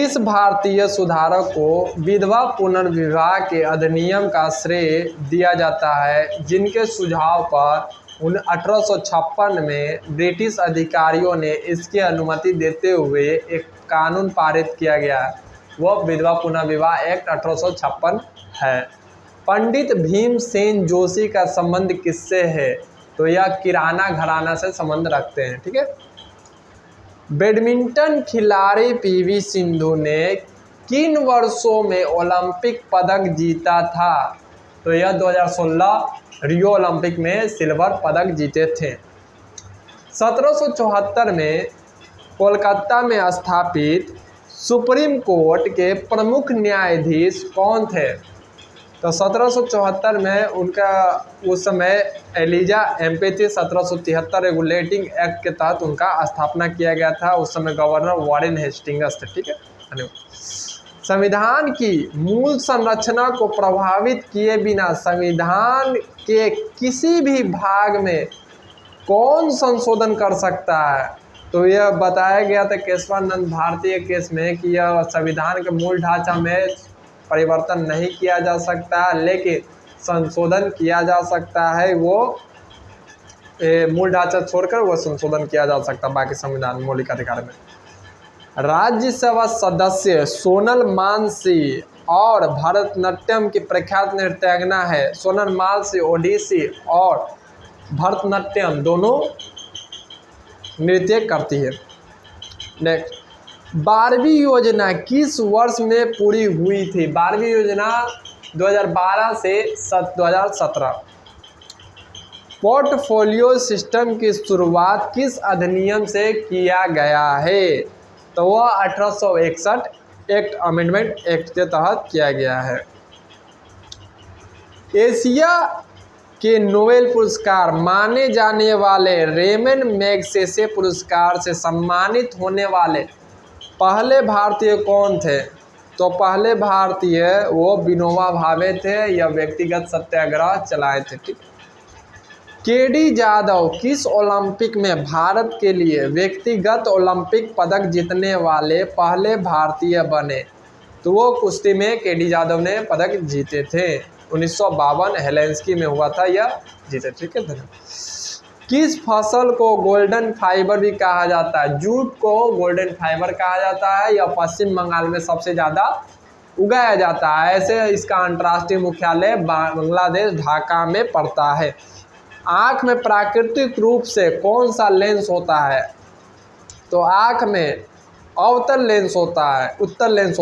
किस भारतीय सुधारक को विधवा पुनर्विवाह के अधिनियम का श्रेय दिया जाता है, जिनके सुझाव पर 1856 में ब्रिटिश अधिकारियों ने इसकी अनुमति देते हुए एक कानून पारित किया गया? वह विधवा पुनर्विवाह एक्ट 1856 है। पंडित भीमसेन जोशी का संबंध किससे है? तो यह किराना घराना से संबंध रखते हैं। ठीक है। बैडमिंटन खिलाड़ी पीवी सिंधु ने किन वर्षों में ओलंपिक पदक जीता था? तो यह 2016 रियो ओलंपिक में सिल्वर पदक जीते थे। 1774 में कोलकाता में स्थापित सुप्रीम कोर्ट के प्रमुख न्यायाधीश कौन थे? तो 1774 में उनका उस समय एलिजा एम्पे थी। 1773 रेगुलेटिंग एक्ट के तहत उनका स्थापना किया गया था। उस समय गवर्नर वॉरेन हेस्टिंग्स थे। ठीक है। संविधान की मूल संरचना को प्रभावित किए बिना संविधान के किसी भी भाग में कौन संशोधन कर सकता है? तो यह बताया गया था केशवानंद भारती केस में कि यह संविधान के मूल ढांचा में परिवर्तन नहीं किया जा सकता, लेकिन संशोधन किया जा सकता है। वो मूल ढांचा छोड़कर वो संशोधन किया जा सकता है बाकी संविधान मौलिक अधिकार में। राज्यसभा सदस्य सोनल मानसी और भरतनाट्यम की प्रख्यात नृत्यांगना है। सोनल मानसी ओडिसी और भरतनाट्यम दोनों नृत्य करती है। नेक्स्ट, 12वीं योजना किस वर्ष में पूरी हुई थी? 12वीं योजना 2012 से 2017। पोर्टफोलियो सिस्टम की शुरुआत किस अधिनियम से किया गया है? तो वह 1861 एक्ट अमेंडमेंट एक्ट के तहत किया गया है। एशिया के नोबेल पुरस्कार माने जाने वाले रेमन मैगसेसे पुरस्कार से सम्मानित होने वाले पहले भारतीय कौन थे? तो पहले भारतीय वो विनोबा भावे थे। यह व्यक्तिगत सत्याग्रह चलाए थे। ठीक। केडी जाधव किस ओलंपिक में भारत के लिए व्यक्तिगत ओलंपिक पदक जीतने वाले पहले भारतीय बने? तो वो कुश्ती में केडी जाधव ने पदक जीते थे। 1952 हेलेंस्की में हुआ था, यह जीते। ठीक है। किस फसल को गोल्डन फाइबर भी कहा जाता है? जूट को गोल्डन फाइबर कहा जाता है। यह पश्चिम बंगाल में सबसे ज़्यादा उगाया जाता है। ऐसे इसका अंतर्राष्ट्रीय मुख्यालय बांग्लादेश ढाका में पड़ता है। आँख में प्राकृतिक रूप से कौन सा लेंस होता है? तो आँख में अवतल लेंस होता है, उत्तल लेंस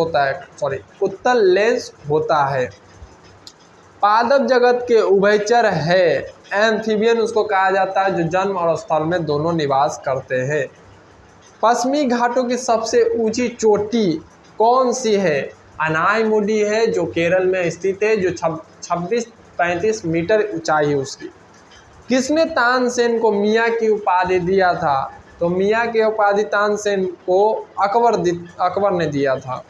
होता है। पादप जगत के उभयचर है, एम्फीबियन उसको कहा जाता है, जो जन्म और स्थल में दोनों निवास करते हैं। पश्चिमी घाटों की सबसे ऊंची चोटी कौन सी है? अनायमुडी है, जो केरल में स्थित है, जो 26-35 मीटर ऊंचाई है उसकी। किसने तानसेन को मियाँ की उपाधि दिया था? तो मियाँ की उपाधि तानसेन को अकबर ने दिया था।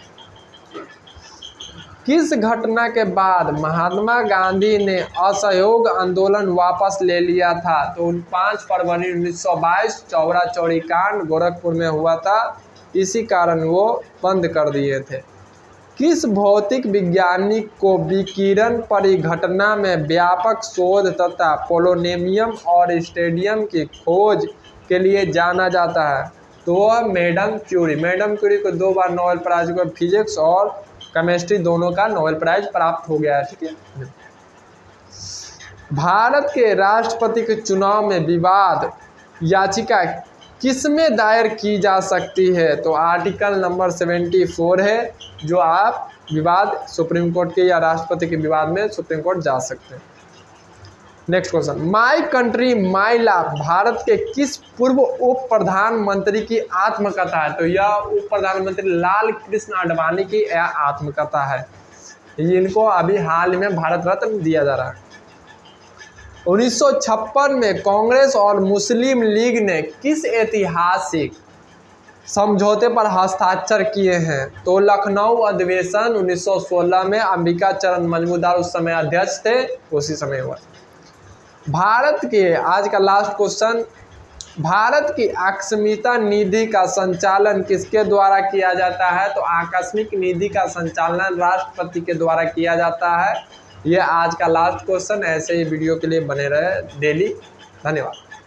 किस घटना के बाद महात्मा गांधी ने असहयोग आंदोलन वापस ले लिया था? तो 5 फरवरी 1922 चौरा चौरी कांड गोरखपुर में हुआ था। इसी कारण वो बंद कर दिए थे। किस भौतिक वैज्ञानिक को विकिरण परिघटना में व्यापक शोध तथा पोलोनियम और स्टेडियम की खोज के लिए जाना जाता है? तो वह मैडम क्यूरी को 2 बार नोबेल प्राइज को फिजिक्स और केमिस्ट्री दोनों का नोबेल प्राइज प्राप्त हो गया है। ठीक है। भारत के राष्ट्रपति के चुनाव में विवाद याचिका किसमें दायर की जा सकती है? तो आर्टिकल नंबर 74 है, जो आप विवाद सुप्रीम कोर्ट के या राष्ट्रपति के विवाद में सुप्रीम कोर्ट जा सकते हैं। Next question, my country my law Bharat के किस पूर्व उप प्रधानमंत्री की आत्मकथा है? तो यह उप प्रधानमंत्री लाल कृष्ण आडवाणी की यह आत्मकथा है। इनको अभी हाल में भारत रत्न दिया जा रहा है। 1956 में कांग्रेस और मुस्लिम लीग ने किस ऐतिहासिक समझौते पर हस्ताक्षर किए हैं? तो लखनऊ अधिवेशन 1916 में अंबिका चरण मजमूदार उस समय अध्यक्ष थे, उसी समय हुआ। भारत के आज का लास्ट क्वेश्चन, भारत की आकस्मिकता निधि का संचालन किसके द्वारा किया जाता है? तो आकस्मिक निधि का संचालन राष्ट्रपति के द्वारा किया जाता है। यह आज का लास्ट क्वेश्चन। ऐसे ही वीडियो के लिए बने रहे डेली। धन्यवाद।